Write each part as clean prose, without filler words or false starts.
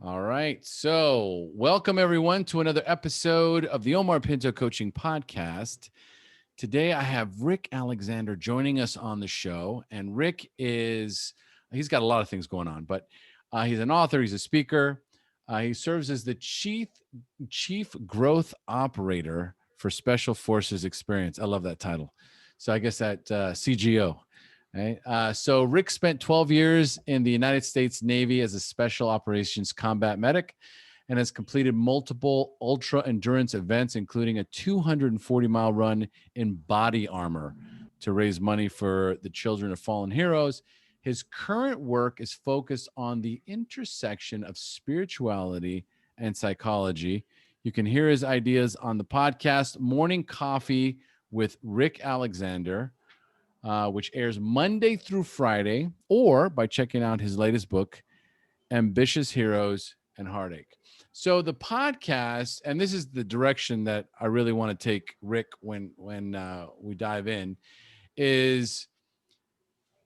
All right. So, welcome everyone to another episode of the Omar Pinto Coaching Podcast. Today, I have Rick Alexander joining us on the show. And Rick he's got a lot of things going on, but he's an author, he's a speaker. He serves as the chief growth operator for Special Forces Experience. I love that title. So, I guess that CGO. Right. So Rick spent 12 years in the United States Navy as a special operations combat medic and has completed multiple ultra endurance events, including a 240-mile run in body armor to raise money for the children of fallen heroes. His current work is focused on the intersection of spirituality and psychology. You can hear his ideas on the podcast Morning Coffee with Rick Alexander, which airs Monday through Friday, or by checking out his latest book, Ambitious Heroes and Heartache. So the podcast, and this is the direction that I really want to take Rick when we dive in, is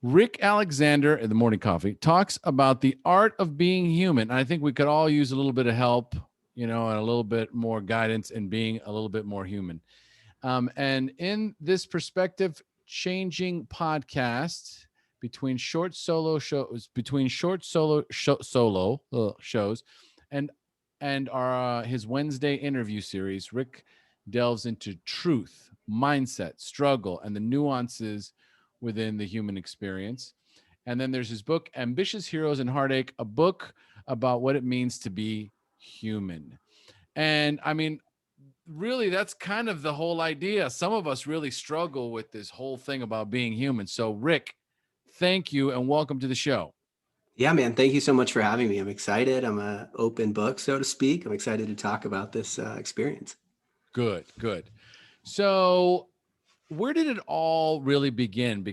Rick Alexander in the Morning Coffee talks about the art of being human. And I think we could all use a little bit of help, and a little bit more guidance in being a little bit more human. And in this perspective changing podcast between short solo shows and our his Wednesday interview series, Rick delves into truth, mindset, struggle, and the nuances within the human experience. And then there's his book, Ambitious Heroes and Heartache, a book about what it means to be human. And I mean, really, that's kind of the whole idea. Some of us really struggle with this whole thing about being human. So, Rick, thank you and welcome to the show. Yeah, man. Thank you so much for having me. I'm excited. I'm an open book, so to speak. I'm excited to talk about this experience. Good. So, where did it all really begin?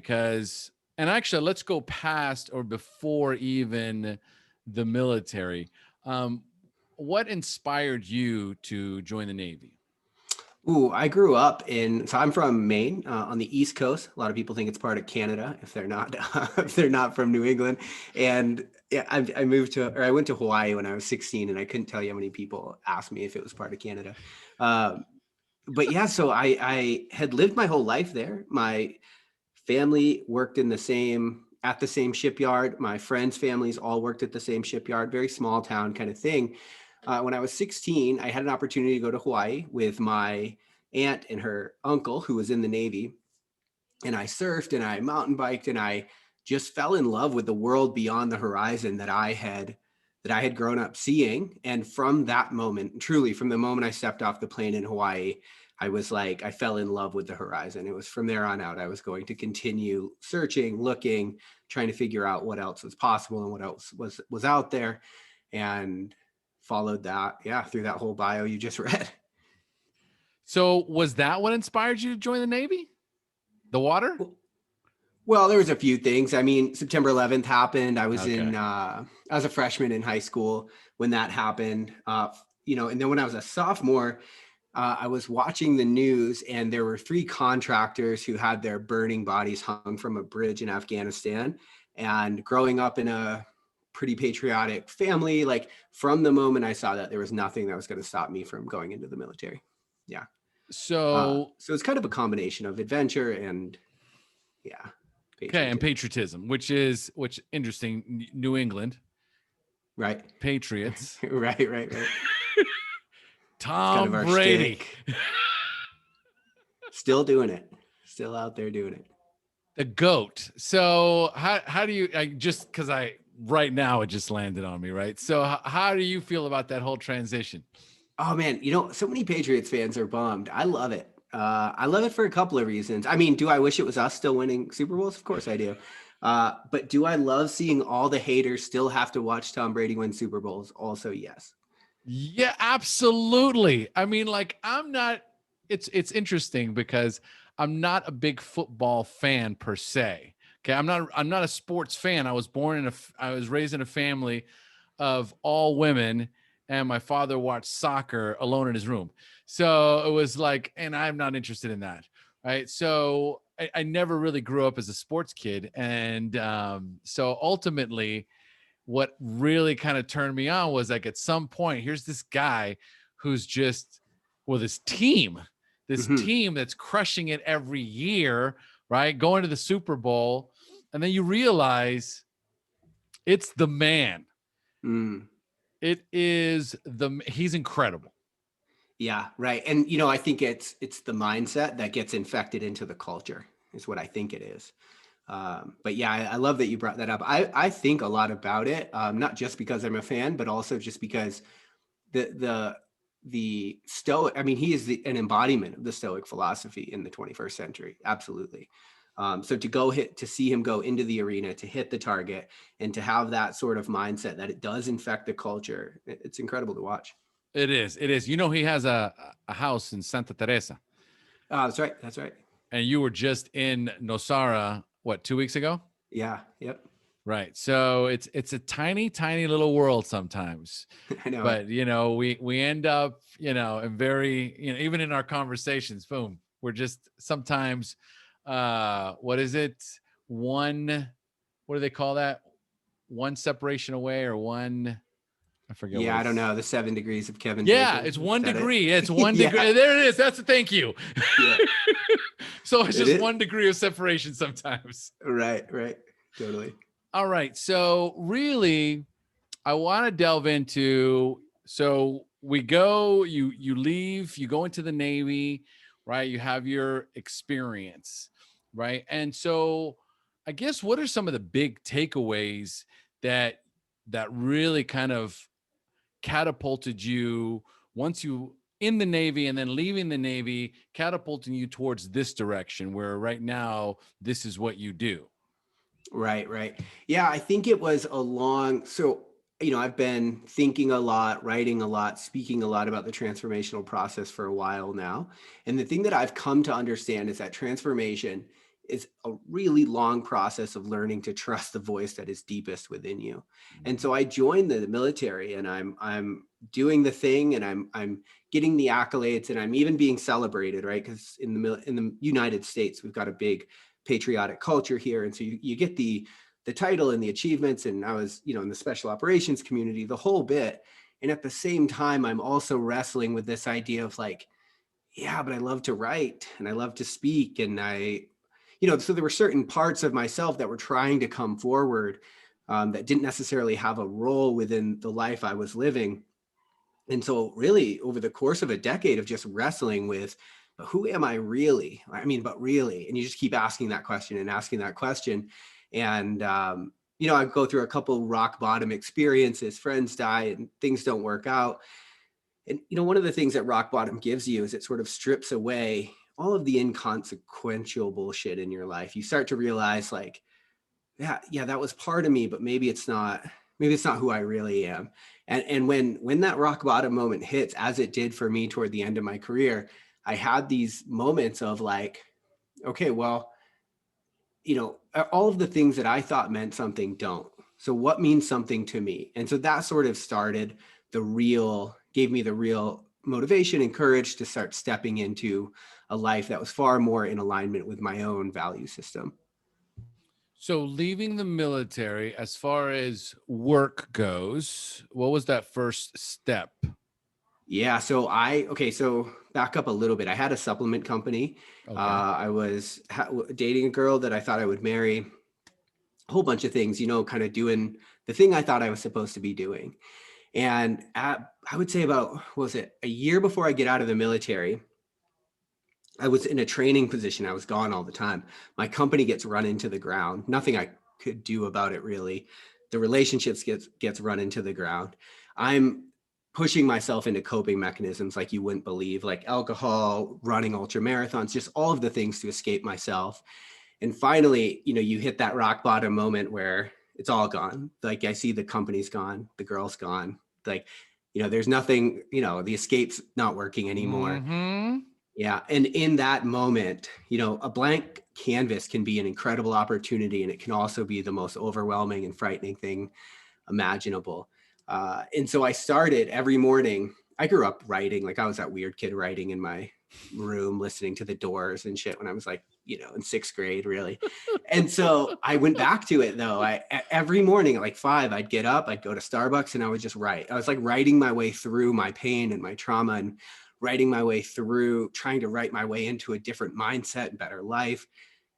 And actually, let's go past or before even the military. What inspired you to join the Navy? I grew up so I'm from Maine on the East Coast. A lot of people think it's part of Canada if they're not if they're not from New England. And yeah, I went to Hawaii when I was 16, and I couldn't tell you how many people asked me if it was part of Canada. But yeah, so I had lived my whole life there. My family worked at the same shipyard. My friends' families all worked at the same shipyard, very small town kind of thing. When I was 16, I had an opportunity to go to Hawaii with my aunt and her uncle, who was in the Navy. And I surfed and I mountain biked, and I just fell in love with the world beyond the horizon that I had grown up seeing. And from that moment, truly from the moment I stepped off the plane in Hawaii, I fell in love with the horizon. It was from there on out, I was going to continue searching, looking, trying to figure out what else was possible and what else was out there. And followed that, through that whole bio you just read. So was that what inspired you to join the Navy? The water? Well, there was a few things. I mean, September 11th happened. I was I was a freshman in high school when that happened. And then when I was a sophomore, I was watching the news, and there were 3 contractors who had their burning bodies hung from a bridge in Afghanistan. And growing up in a pretty patriotic family, like from the moment I saw that, there was nothing that was going to stop me from going into the military. Yeah. So it's kind of a combination of adventure and patriotism. And patriotism, which interesting. New England, right? Patriots, right. Tom kind of Brady, still doing it, still out there doing it. The GOAT. So how do you? Right now it just landed on me, right? So how do you feel about that whole transition? Oh man, so many Patriots fans are bummed. I love it. I love it for a couple of reasons. I mean, do I wish it was us still winning Super Bowls? Of course I do. But do I love seeing all the haters still have to watch Tom Brady win Super Bowls? Also, yes. Yeah, absolutely. I mean, it's interesting because I'm not a big football fan per se. Okay. I'm not a sports fan. I was raised in a family of all women, and my father watched soccer alone in his room. So it was like, and I'm not interested in that. Right. So I never really grew up as a sports kid. And so ultimately, what really kind of turned me on was like at some point, here's this guy who's just, well, this team that's crushing it every year, right? Going to the Super Bowl. And then you realize it's the man. Mm. He's incredible. Yeah, right. And I think it's the mindset that gets infected into the culture is what I think it is. But yeah, I love that you brought that up. I think a lot about it, not just because I'm a fan, but also just because the Stoic, I mean, he is an embodiment of the Stoic philosophy in the 21st century. Absolutely. So to see him go into the arena, to hit the target, and to have that sort of mindset that it does infect the culture, it's incredible to watch. It is. He has a house in Santa Teresa. That's right. That's right. And you were just in Nosara, what, 2 weeks ago? Yeah. Yep. Right. So it's a tiny, tiny little world sometimes. I know. But we end up, and very, even in our conversations, boom, we're just sometimes what is it? What do they call that? One separation away, or one, I forget. Yeah, I don't know. The 7 degrees of Kevin. Yeah, Bacon. it's 1 degree. It's 1 degree. Yeah. There it is. That's a thank you. Yeah. So it's just 1 degree of separation sometimes. Right. Totally. All right. So really, I want to delve into, so we go, you leave, you go into the Navy, right? You have your experience, right? And so I guess, what are some of the big takeaways that really kind of catapulted you once you in the Navy, and then leaving the Navy, catapulting you towards this direction where right now this is what you do? Right. Yeah, I think it was so, I've been thinking a lot, writing a lot, speaking a lot about the transformational process for a while now. And the thing that I've come to understand is that transformation is a really long process of learning to trust the voice that is deepest within you. And so I joined the military, and I'm doing the thing, and I'm getting the accolades, and I'm even being celebrated, right? Because in the United States, we've got a big patriotic culture here. And so you get the title and the achievements. And I was, in the special operations community, the whole bit. And at the same time, I'm also wrestling with this idea of like, yeah, but I love to write and I love to speak. And so there were certain parts of myself that were trying to come forward that didn't necessarily have a role within the life I was living. And so really over the course of a decade of just wrestling with, but who am I really? But really, and you just keep asking that question and asking that question. And, I go through a couple rock bottom experiences, friends die and things don't work out. And, one of the things that rock bottom gives you is it sort of strips away all of the inconsequential bullshit in your life. You start to realize like, yeah, that was part of me, but maybe it's not who I really am. And when that rock bottom moment hits, as it did for me toward the end of my career, I had these moments of like, okay, well, all of the things that I thought meant something don't. So what means something to me? And so that sort of gave me the real motivation and courage to start stepping into a life that was far more in alignment with my own value system. So leaving the military, as far as work goes, what was that first step? Yeah. So back up a little bit. I had a supplement company. Okay. I was dating a girl that I thought I would marry, a whole bunch of things, kind of doing the thing I thought I was supposed to be doing. And I would say about, a year before I get out of the military, I was in a training position. I was gone all the time. My company gets run into the ground. Nothing I could do about it, really. The relationships gets run into the ground. I'm pushing myself into coping mechanisms like you wouldn't believe, like alcohol, running ultra marathons, just all of the things to escape myself. And finally, you hit that rock bottom moment where it's all gone. Like I see the company's gone, the girl's gone. Like, there's nothing, the escape's not working anymore. Mm-hmm. Yeah. And in that moment, a blank canvas can be an incredible opportunity, and it can also be the most overwhelming and frightening thing imaginable. And so I started every morning. I grew up writing, like I was that weird kid writing in my room, listening to the Doors and shit when I was like in sixth grade, really. And so I went back to it though. Every morning at like 5, I'd get up, I'd go to Starbucks, and I would just write. I was like writing my way through my pain and my trauma, and writing my way through trying to write my way into a different mindset and better life.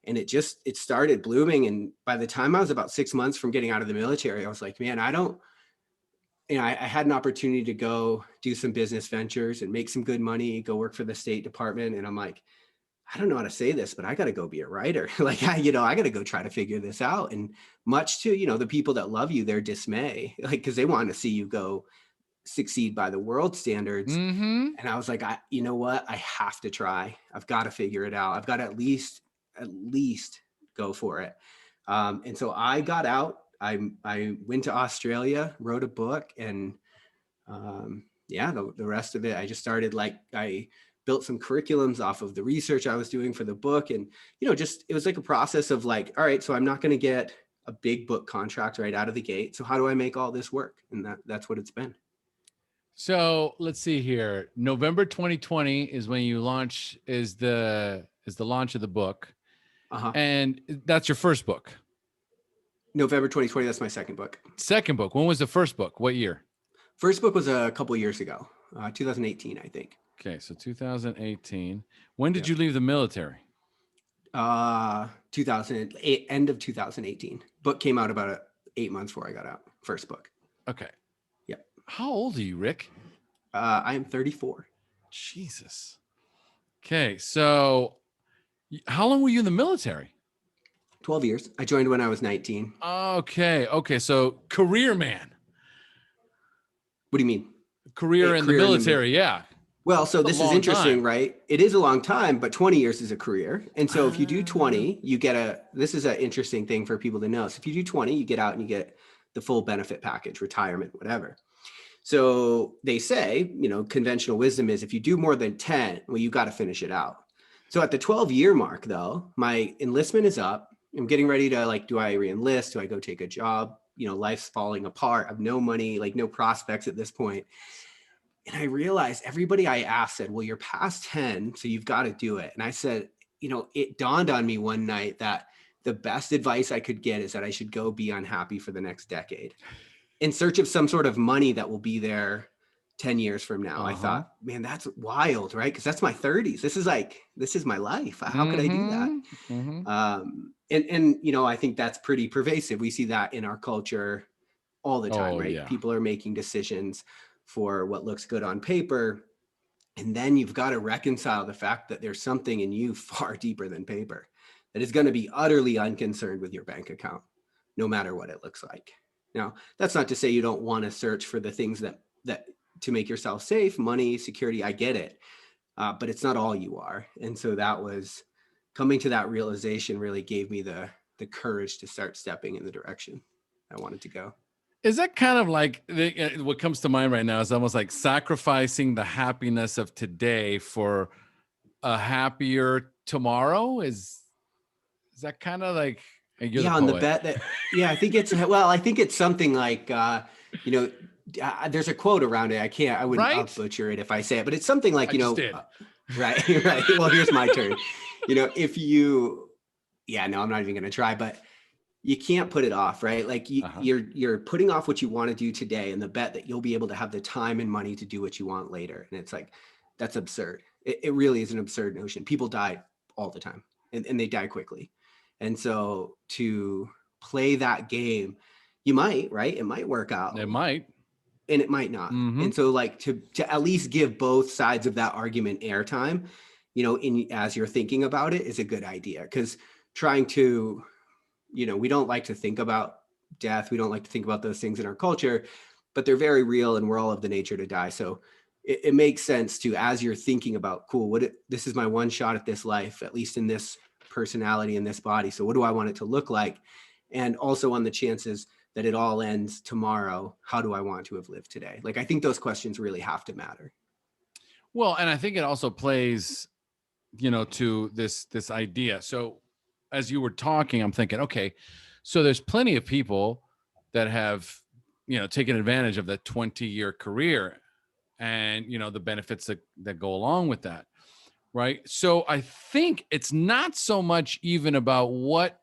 And it started blooming. And by the time I was about 6 months from getting out of the military, I was like, man, I had an opportunity to go do some business ventures and make some good money, go work for the State Department. And I'm like, I don't know how to say this, but I got to go be a writer. Like, I got to go try to figure this out. And much to, the people that love you, their dismay, like, cause they want to see you go succeed by the world standards. Mm-hmm. And I was like, you know what? I have to try. I've got to figure it out. I've got to at least go for it. And so I got out. I went to Australia, wrote a book, and the rest of it, I just started, like, I built some curriculums off of the research I was doing for the book. And, it was like a process of like, all right, so I'm not going to get a big book contract right out of the gate. So how do I make all this work? And that's what it's been. So let's see here. November 2020 is when you launch, is the launch of the book. Uh-huh. And that's your first book. November 2020. That's my second book. Second book. When was the first book? What year? First book was a couple of years ago, 2018, I think. Okay, so 2018. When did you leave the military? 2008, end of 2018. Book came out about 8 months before I got out. First book. Okay. Yep. How old are you, Rick? I am 34. Jesus. Okay, so how long were you in the military? 12 years. I joined when I was 19. Okay. So career man. What do you mean? Career in the military, yeah. Well, so this is interesting, right? It is a long time, but 20 years is a career. And so if you do 20, you get this is an interesting thing for people to know. So if you do 20, you get out and you get the full benefit package, retirement, whatever. So they say, conventional wisdom is if you do more than 10, well, you got to finish it out. So at the 12-year mark, though, my enlistment is up. I'm getting ready to, like, do I re-enlist? Do I go take a job? Life's falling apart. I have no money, like no prospects at this point. And I realized everybody I asked said, well, you're past 10, so you've got to do it. And I said, it dawned on me one night that the best advice I could get is that I should go be unhappy for the next decade in search of some sort of money that will be there 10 years from now. I thought, man, that's wild, right? Because that's my 30s. This is my life. How could I do that? And I think that's pretty pervasive. We see that in our culture all the time, right? Yeah. People are making decisions for what looks good on paper. And then you've got to reconcile the fact that there's something in you far deeper than paper that is going to be utterly unconcerned with your bank account, no matter what it looks like. Now, that's not to say you don't want to search for the things that to make yourself safe, money, security. I get it. But it's not all you are. And so that was coming to that realization really gave me the courage to start stepping in the direction I wanted to go. Is that kind of like what comes to mind right now is almost like sacrificing the happiness of today for a happier tomorrow? Is that kind of like, on the bet that, I think it's something like, there's a quote around it. I'll butcher it if I say it, but it's something like, right. Well, here's my turn. I'm not even going to try, but you can't put it off, right? Like you're putting off what you want to do today and the bet that you'll be able to have the time and money to do what you want later. And it's like, that's absurd. It really is an absurd notion. People die all the time and they die quickly. And so to play that game, you might, right? It might work out. It might. And it might not. Mm-hmm. And so like to at least give both sides of that argument airtime, as you're thinking about it is a good idea. Because trying to, we don't like to think about death. We don't like to think about those things in our culture, but they're very real and we're all of the nature to die. So it makes sense to, as you're thinking about, cool, this is my one shot at this life, at least in this personality in this body. So what do I want it to look like? And also on the chances that it all ends tomorrow, how do I want to have lived today? Like, I think those questions really have to matter. Well, and I think it also plays, to this idea. So as you were talking, I'm thinking, okay, so there's plenty of people that have, taken advantage of that 20-year career and, the benefits that go along with that. right? So I think it's not so much even about what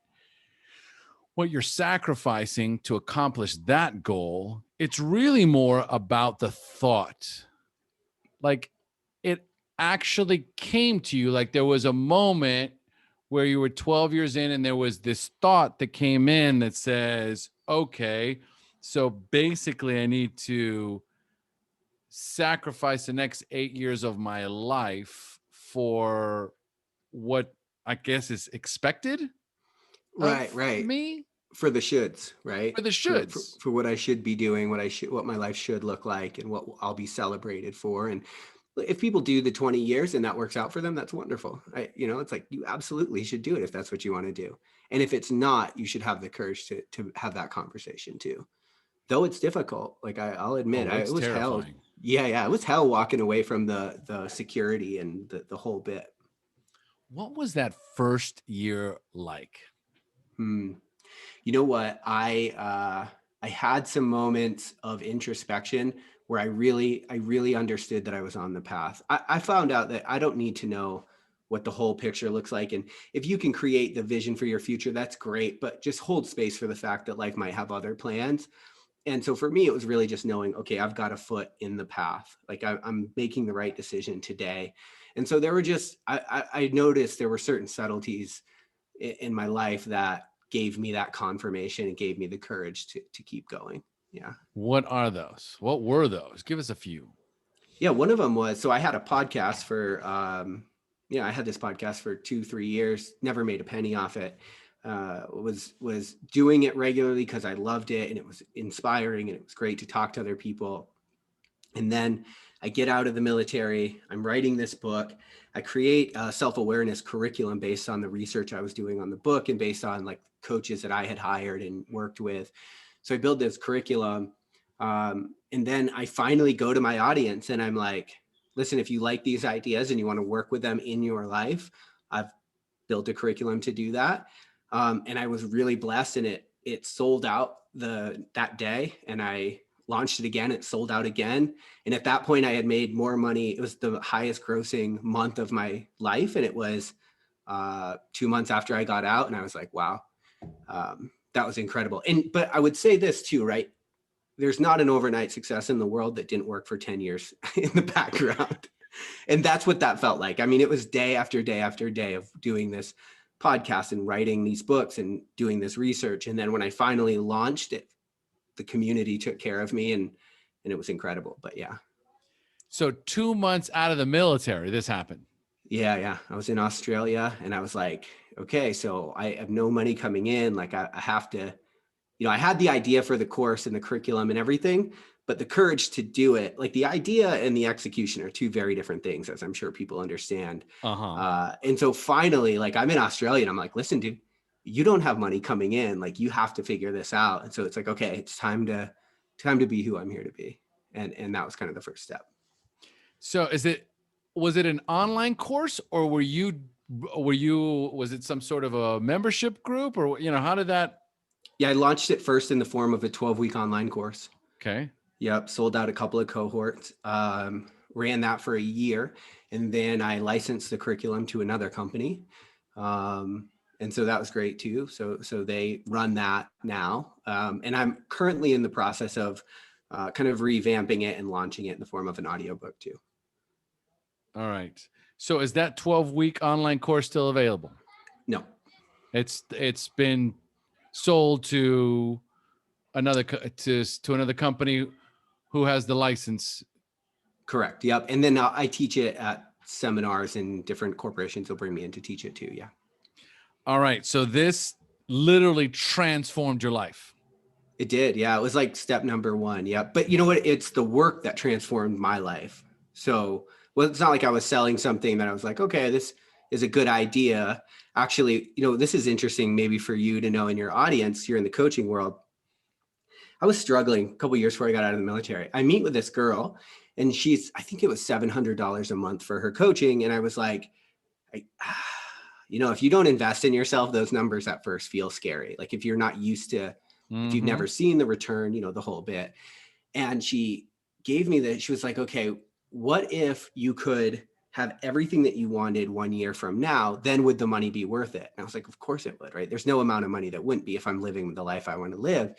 you're sacrificing to accomplish that goal. It's really more about the thought. Like it actually came to you, like there was a moment where you were 12 years in and there was this thought that came in that says, okay, so basically I need to sacrifice the next 8 years of my life for what I guess is expected of Right. me, For the shoulds, right? for the shoulds. For what I should be doing, what my life should look like, and what I'll be celebrated for. And if people do the 20 years and that works out for them, that's wonderful. It's like you absolutely should do it if that's what you want to do. And if it's not, you should have the courage to have that conversation too. Though it's difficult, like I'll admit, Oh, it it's was hell. terrifying. Yeah, it was hell walking away from the security and the whole bit. What was that first year like? Hmm. You know what? I had some moments of introspection where I really understood that I was on the path. I found out that I don't need to know what the whole picture looks like. And if you can create the vision for your future, that's great, but just hold space for the fact that life might have other plans. And so for me, it was really just knowing, okay, I've got a foot in the path. Like I'm making the right decision today. And so there were just, I noticed there were certain subtleties in my life that gave me that confirmation and gave me the courage to keep going. Yeah. What are those? What were those? Give us a few. Yeah. One of them was, so I had a podcast for, I had this podcast for 2-3 years, never made a penny off it. Was doing it regularly because I loved it and it was inspiring and it was great to talk to other people. And then I get out of the military, I'm writing this book. I create a self-awareness curriculum based on the research I was doing on the book and based on like coaches that I had hired and worked with. So I build this curriculum. And then I finally go to my audience and I'm like, listen, if you like these ideas and you want to work with them in your life, I've built a curriculum to do that. And I was really blessed, and it sold out that day, and I launched it again. It sold out again. And at that point I had made more money. It was the highest grossing month of my life. And it was 2 months after I got out. And I was like, wow, that was incredible. But I would say this too, right? There's not an overnight success in the world that didn't work for 10 years in the background. And that's what that felt like. I mean, it was day after day after day of doing this podcast and writing these books and doing this research. And then when I finally launched it, the community took care of me, and it was incredible. But yeah. So 2 months out of the military, this happened. Yeah. I was in Australia and I was like, okay, so I have no money coming in. Like I have to, I had the idea for the course and the curriculum and everything, but the courage to do it, like the idea and the execution are two very different things, as I'm sure people understand. And so finally, like I'm in Australia and I'm like, listen, dude, you don't have money coming in. Like you have to figure this out. And so it's like, okay, it's time to be who I'm here to be. And that was kind of the first step. So was it an online course, or was it some sort of a membership group, or, how did that? Yeah, I launched it first in the form of a 12-week online course. Okay. Yep. Sold out a couple of cohorts, ran that for a year. And then I licensed the curriculum to another company. And so that was great too. So they run that now. And I'm currently in the process of kind of revamping it and launching it in the form of an audiobook too. All right. So is that 12-week online course still available? No. It's been sold to another company who has the license. Correct. Yep. And then I teach it at seminars, and different corporations will bring me in to teach it too. Yeah. All right. So this literally transformed your life. It did. Yeah. It was like step number one. Yeah. But you know what? It's the work that transformed my life. So, well, it's not like I was selling something that I was like, okay, this is a good idea. Actually, this is interesting maybe for you to know in your audience, you're in the coaching world. I was struggling a couple of years before I got out of the military. I meet with this girl, and I think it was $700 a month for her coaching. And I was like, if you don't invest in yourself, those numbers at first feel scary. Like if you're not used to, if you've never seen the return, the whole bit. And she gave me she was like, okay, what if you could have everything that you wanted 1 year from now, then would the money be worth it? And I was like, of course it would, right? There's no amount of money that wouldn't be if I'm living the life I want to live.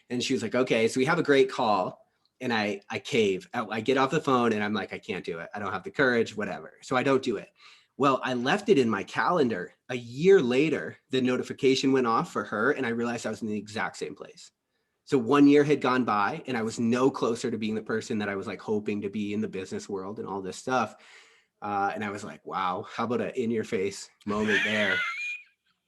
And she was like, okay, so we have a great call. And I cave. I get off the phone and I'm like, I can't do it. I don't have the courage, whatever. So I don't do it. Well, I left it in my calendar. A year later, the notification went off for her, and I realized I was in the exact same place. So 1 year had gone by, and I was no closer to being the person that I was like hoping to be in the business world and all this stuff. And I was like, wow, how about an in-your-face moment there?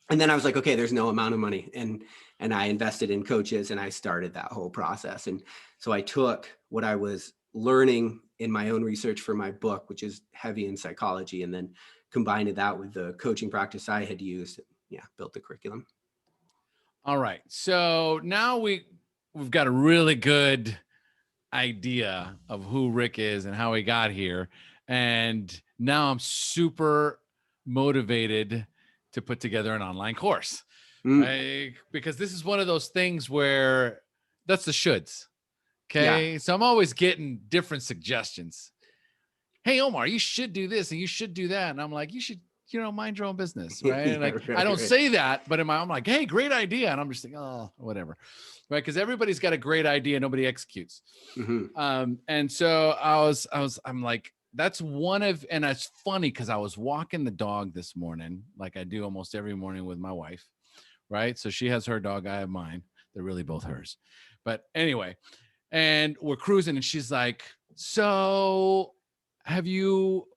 And then I was like, okay, there's no amount of money. And I invested in coaches, and I started that whole process. And so I took what I was learning in my own research for my book, which is heavy in psychology, and then combined that with the coaching practice I had used. Yeah, built the curriculum. All right. So now we've got a really good idea of who Rick is and how he got here. And now I'm super motivated to put together an online course. Because this is one of those things where that's the shoulds. Okay. Yeah. So I'm always getting different suggestions. Hey, Omar, you should do this and you should do that. And I'm like, you should, mind your own business. Right. And like, I don't say that, but I'm like, hey, great idea. And I'm just thinking, oh, whatever. Right. Because everybody's got a great idea. Nobody executes. And so I'm like, that's one of, and it's funny because I was walking the dog this morning, like I do almost every morning with my wife. Right. So she has her dog. I have mine. They're really both hers. But anyway, and we're cruising and she's like, so have you,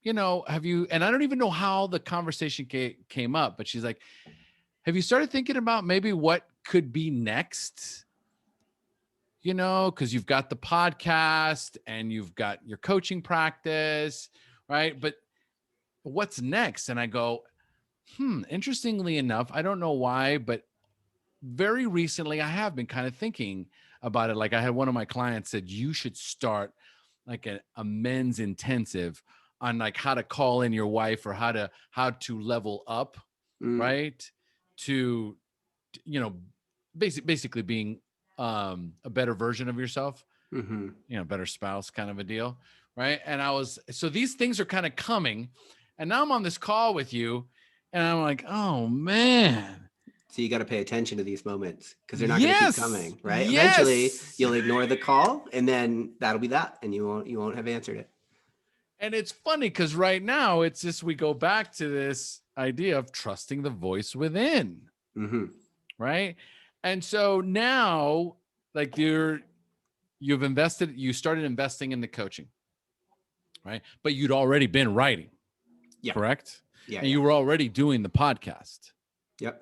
and I don't even know how the conversation came up, but she's like, have you started thinking about maybe what could be next? Because you've got the podcast and you've got your coaching practice, right? But what's next? And I go, interestingly enough, I don't know why, but very recently I have been kind of thinking about it. Like I had one of my clients said, you should start like a men's intensive on like how to call in your wife or how to level up, right? To, basically being a better version of yourself, better spouse kind of a deal. Right. And so these things are kind of coming, and now I'm on this call with you and I'm like, oh man. So you got to pay attention to these moments because they're not going to keep coming, right? Yes. Eventually you'll ignore the call and then that'll be that. And you won't have answered it. And it's funny because right now it's just, we go back to this idea of trusting the voice within. Right. And so now like you started investing in the coaching, right? But you'd already been writing, correct? Yeah. And you were already doing the podcast. Yep.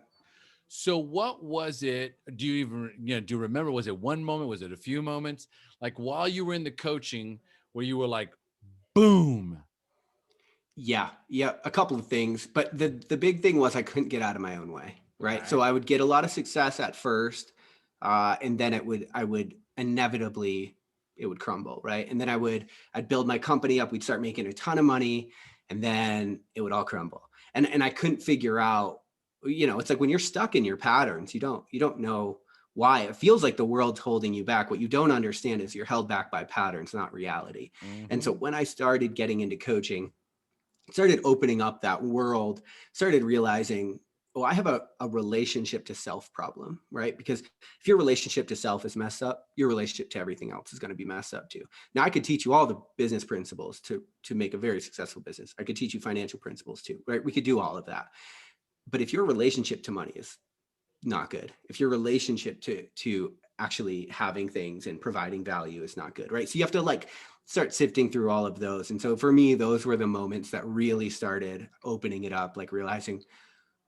So what was it? Do you even, do you remember? Was it one moment? Was it a few moments? Like while you were in the coaching where you were like, boom. Yeah. A couple of things, but the big thing was I couldn't get out of my own way. Right. So I would get a lot of success at first. And then I would inevitably, it would crumble. Right. And then I'd build my company up. We'd start making a ton of money and then it would all crumble. And I couldn't figure out, it's like when you're stuck in your patterns, you don't know why. It feels like the world's holding you back. What you don't understand is you're held back by patterns, not reality. And so when I started getting into coaching, started opening up that world, started realizing, I have a relationship to self problem, right? Because if your relationship to self is messed up, your relationship to everything else is going to be messed up too. Now I could teach you all the business principles to make a very successful business. I could teach you financial principles too, right? We could do all of that. But if your relationship to money is not good, if your relationship to actually having things and providing value is not good, right? So you have to start sifting through all of those. And so for me, those were the moments that really started opening it up, like realizing,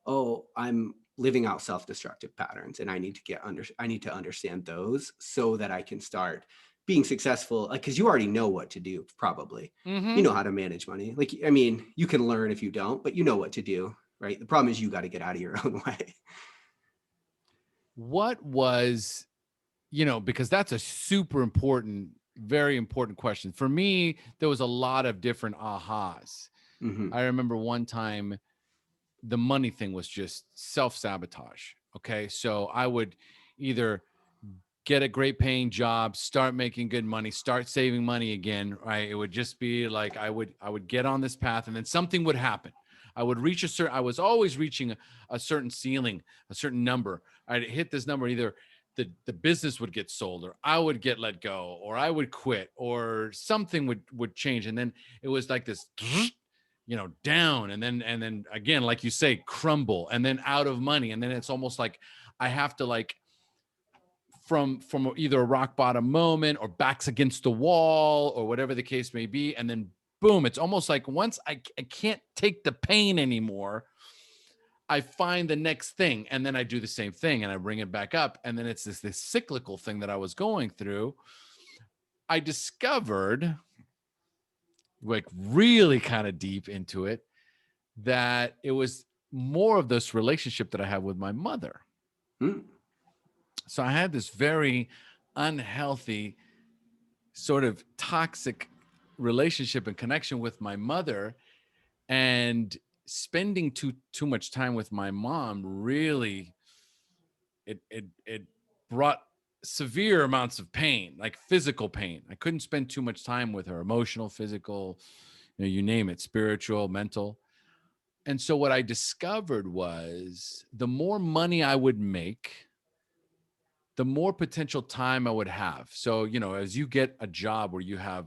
I'm living out self-destructive patterns and I need to understand those so that I can start being successful. Cause you already know what to do. Probably, you know how to manage money. You can learn if you don't, but you know what to do. Right. The problem is you got to get out of your own way. What was, because that's a super important, very important question. For me, there was a lot of different ahas. I remember one time the money thing was just self-sabotage. Okay. So I would either get a great paying job, start making good money, start saving money again, right? It would just be like I would get on this path, and then something would happen. I would reach I was always reaching a certain ceiling, a certain number. I'd hit this number, either the business would get sold, or I would get let go, or I would quit, or something would change. And then it was like this, down, and then again, like you say, crumble, and then out of money. And then it's almost like I have to, like, from either a rock bottom moment or backs against the wall or whatever the case may be. And then boom, it's almost like once I can't take the pain anymore, I find the next thing, and then I do the same thing and I bring it back up. And then it's this cyclical thing that I was going through. I discovered, like really kind of deep into it, that it was more of this relationship that I have with my mother. So I had this very unhealthy, sort of toxic relationship and connection with my mother, and spending too much time with my mom really it brought severe amounts of pain, like physical pain. I couldn't spend too much time with her, emotional, physical, you name it, spiritual, mental. And so what I discovered was the more money I would make, the more potential time I would have. So, as you get a job where you have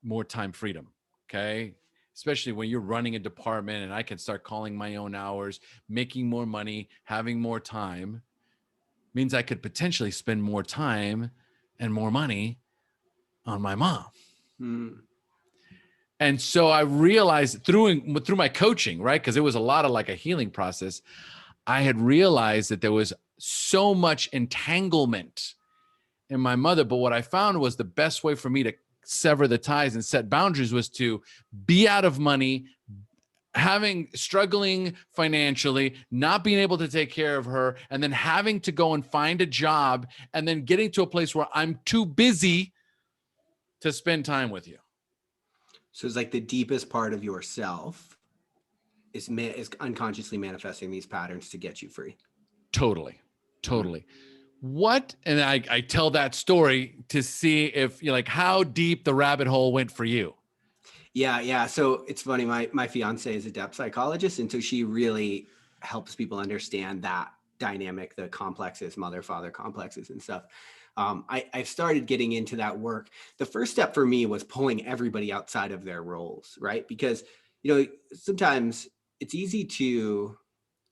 more time freedom, okay? Especially when you're running a department and I can start calling my own hours, making more money, having more time, means I could potentially spend more time and more money on my mom. And so I realized through my coaching, right? Because it was a lot of like a healing process. I had realized that there was so much entanglement in my mother. But what I found was the best way for me to sever the ties and set boundaries was to be out of money, struggling financially, not being able to take care of her, and then having to go and find a job, and then getting to a place where I'm too busy to spend time with you. So it's like the deepest part of yourself is unconsciously manifesting these patterns to get you free. Totally. What, and I tell that story to see if you're like, how deep the rabbit hole went for you. Yeah. So it's funny. My fiance is a depth psychologist. And so she really helps people understand that dynamic, the complexes, mother-father complexes and stuff. I've started getting into that work. The first step for me was pulling everybody outside of their roles, right? Because, sometimes it's easy to,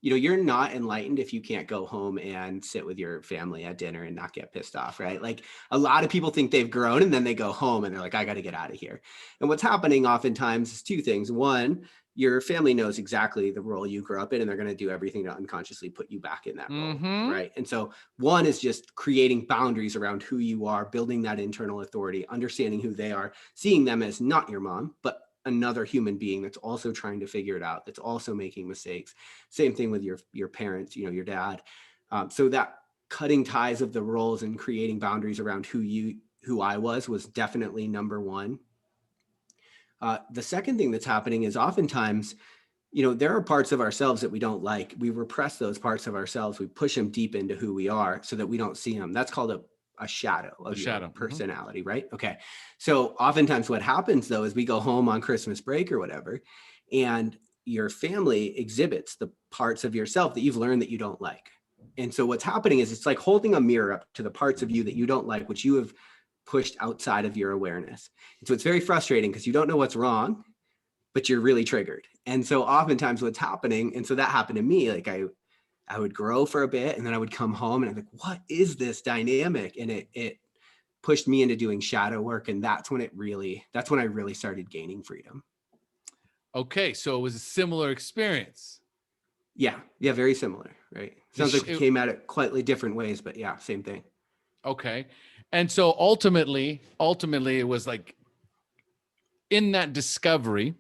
you're not enlightened if you can't go home and sit with your family at dinner and not get pissed off, right? Like a lot of people think they've grown and then they go home and they're like, I got to get out of here. And what's happening oftentimes is two things. One, your family knows exactly the role you grew up in, and they're going to do everything to unconsciously put you back in that role, right? And so one is just creating boundaries around who you are, building that internal authority, understanding who they are, seeing them as not your mom, but another human being that's also trying to figure it out, that's also making mistakes. Same thing with your parents, your dad. So that cutting ties of the roles and creating boundaries around who I was definitely number one. The second thing that's happening is oftentimes, there are parts of ourselves that we don't like. We repress those parts of ourselves. We push them deep into who we are so that we don't see them. That's called a shadow of your personality, right? Okay. So oftentimes what happens though, is we go home on Christmas break or whatever, and your family exhibits the parts of yourself that you've learned that you don't like. And so what's happening is it's like holding a mirror up to the parts of you that you don't like, which you have pushed outside of your awareness. And so it's very frustrating because you don't know what's wrong, but you're really triggered. And so oftentimes what's happening, and so that happened to me, like I would grow for a bit and then I would come home and I'm like, what is this dynamic? And it pushed me into doing shadow work. And that's when I really started gaining freedom. Okay. So it was a similar experience. Yeah. Very similar, right? Sounds like it came at it slightly different ways, but yeah, same thing. Okay. And so ultimately it was like in that discovery,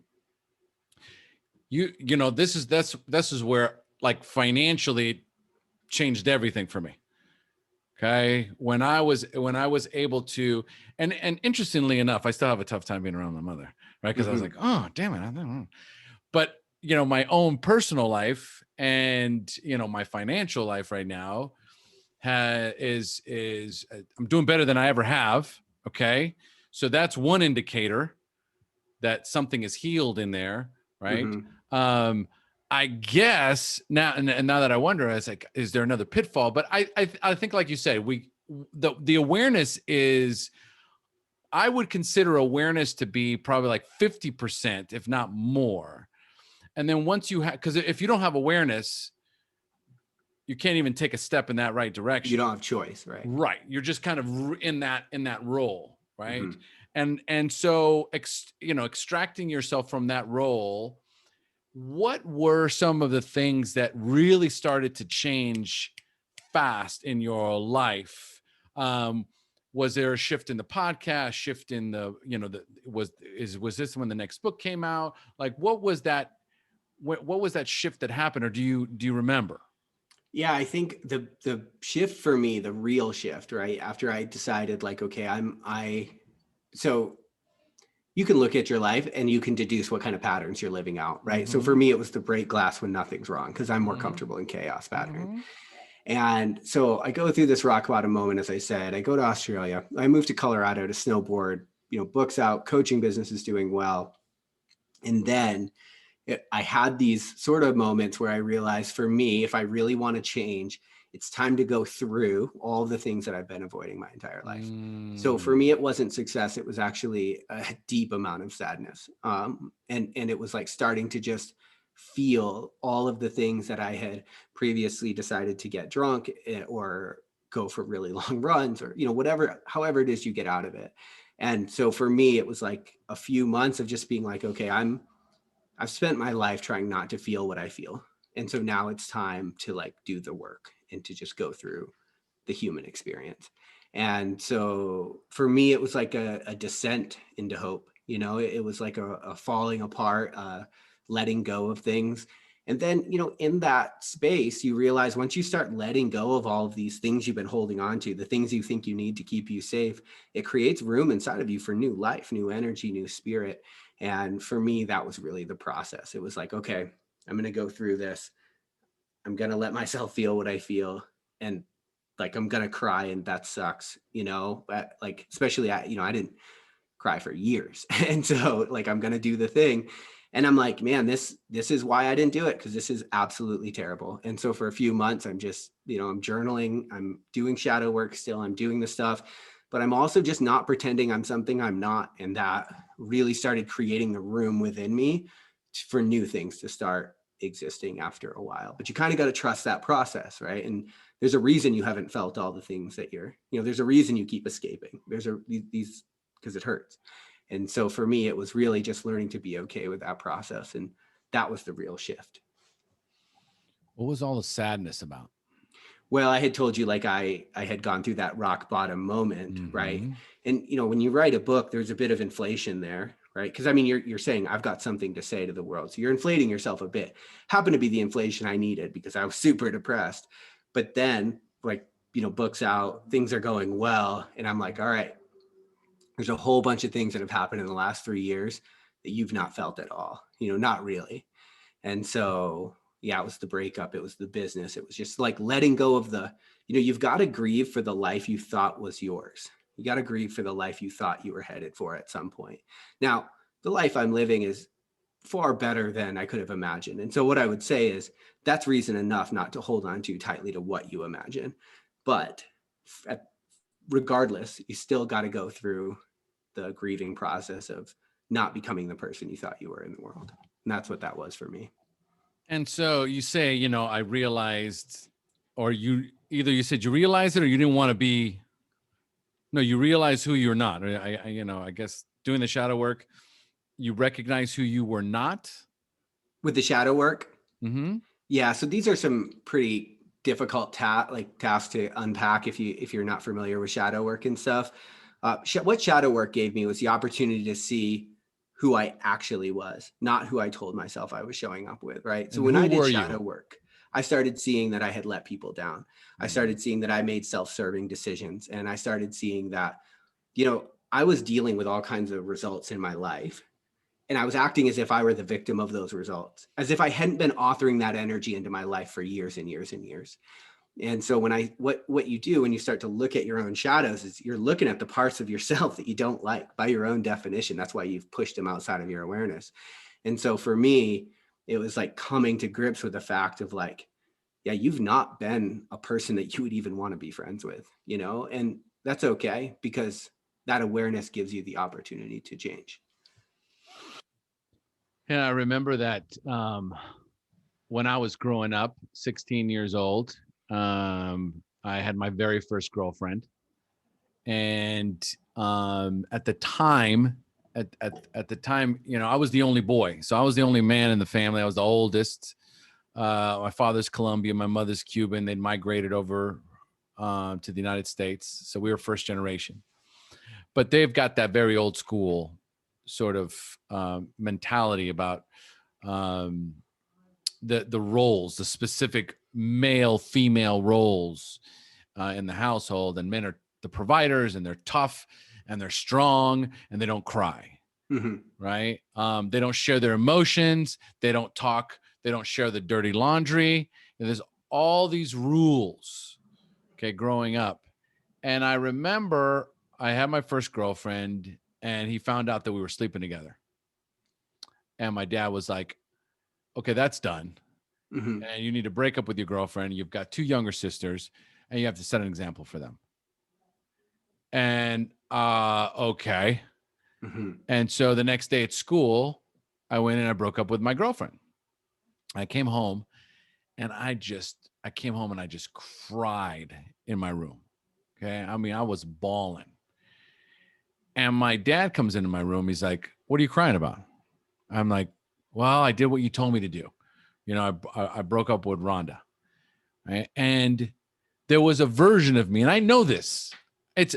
this is where like financially changed everything for me. Okay. When I was able to, and interestingly enough, I still have a tough time being around my mother, right? Because I was like, oh, damn it. I don't know. But, my own personal life and, my financial life right now I'm doing better than I ever have. Okay. So that's one indicator that something is healed in there. Right. Mm-hmm. I guess now, and now that I wonder, I was like, is there another pitfall? But I think, like you said, the awareness is, I would consider awareness to be probably like 50%, if not more. And then once you have, because if you don't have awareness, you can't even take a step in that right direction. You don't have choice, right? Right. You're just kind of in that role, right? Mm-hmm. And so, extracting yourself from that role, what were some of the things that really started to change fast in your life? Was there a shift in the podcast, shift in the, was this when the next book came out? Like, what was that shift that happened? Or do you remember? Yeah, I think the shift for me, the real shift, right? After I decided like, okay, so you can look at your life and you can deduce what kind of patterns you're living out, right? So for me, it was to break glass when nothing's wrong, because I'm more comfortable in chaos pattern. And so I go through this rock bottom moment, as I said. I go to Australia. I moved to Colorado to snowboard, books out, coaching business is doing well. And then I had these sort of moments where I realized, for me, if I really want to change, it's time to go through all the things that I've been avoiding my entire life. So for me, it wasn't success. It was actually a deep amount of sadness. And it was like starting to just feel all of the things that I had previously decided to get drunk or go for really long runs, or, however it is you get out of it. And so for me, it was like a few months of just being like, okay, I've spent my life trying not to feel what I feel. And so now it's time to like do the work and to just go through the human experience. And so for me, it was like a descent into hope. It was like a falling apart, letting go of things. And then, in that space, you realize once you start letting go of all of these things you've been holding on to, the things you think you need to keep you safe, it creates room inside of you for new life, new energy, new spirit. And for me, that was really the process. It was like, okay, I'm going to go through this. I'm going to let myself feel what I feel. And like, I'm going to cry, and that sucks, but like, especially, I didn't cry for years. And so like, I'm going to do the thing. And I'm like, man, this is why I didn't do it, because this is absolutely terrible. And so for a few months, I'm just, I'm journaling, I'm doing shadow work still, I'm doing the stuff, but I'm also just not pretending I'm something I'm not. And that really started creating the room within me for new things to start existing after a while. But you kind of got to trust that process, right? And there's a reason you haven't felt all the things that there's a reason you keep escaping. There's these because it hurts. And so for me, it was really just learning to be okay with that process. And that was the real shift. What was all the sadness about? Well, I had told you, like, I had gone through that rock bottom moment, right? And, when you write a book, there's a bit of inflation there, right? Because, I mean, you're saying, I've got something to say to the world. So you're inflating yourself a bit. Happened to be the inflation I needed because I was super depressed. But then, like, books out, things are going well. And I'm like, all right, there's a whole bunch of things that have happened in the last 3 years that you've not felt at all, not really. And so, yeah, it was the breakup. It was the business. It was just like letting go of you've got to grieve for the life you thought was yours. You got to grieve for the life you thought you were headed for at some point. Now, the life I'm living is far better than I could have imagined. And so what I would say is that's reason enough not to hold on too tightly to what you imagine. But regardless, you still got to go through the grieving process of not becoming the person you thought you were in the world. And that's what that was for me. And so you say, I realized, or you said you realized it, or you didn't want to be. No, you realize who you're not. I guess doing the shadow work, you recognize who you were not. With the shadow work? Mm-hmm. Yeah. So these are some pretty difficult tasks to unpack if you're not familiar with shadow work and stuff. What shadow work gave me was the opportunity to see who I actually was, not who I told myself I was showing up with, right? So when I did shadow work, I started seeing that I had let people down. I started seeing that I made self-serving decisions. And I started seeing that, I was dealing with all kinds of results in my life. And I was acting as if I were the victim of those results, as if I hadn't been authoring that energy into my life for years and years and years. And so what you do when you start to look at your own shadows is you're looking at the parts of yourself that you don't like by your own definition. That's why you've pushed them outside of your awareness. And so for me, it was like coming to grips with the fact of like, yeah, you've not been a person that you would even want to be friends with, and that's okay, because that awareness gives you the opportunity to change. Yeah, I remember that when I was growing up, 16 years old, I had my very first girlfriend. And at the time, at the time, I was the only boy. So I was the only man in the family. I was the oldest. My father's Colombian, my mother's Cuban. They'd migrated over to the United States. So we were first generation. But they've got that very old school sort of mentality about the roles, the specific male, female roles in the household. And men are the providers, and they're tough, and they're strong, and they don't cry. Mm-hmm. Right? They don't share their emotions. They don't talk. They don't share the dirty laundry. And there's all these rules, okay, growing up. And I remember I had my first girlfriend, and he found out that we were sleeping together. And my dad was like, okay, that's done. Mm-hmm. And you need to break up with your girlfriend. You've got 2 younger sisters, and you have to set an example for them. And okay. Mm-hmm. And so the next day at school, I went and I broke up with my girlfriend. I came home, and I came home and I just cried in my room. Okay. I mean, I was bawling. And my dad comes into my room. He's like, what are you crying about? I'm like, well, I did what you told me to do. I broke up with Rhonda. Right. And there was a version of me, and I know this. It's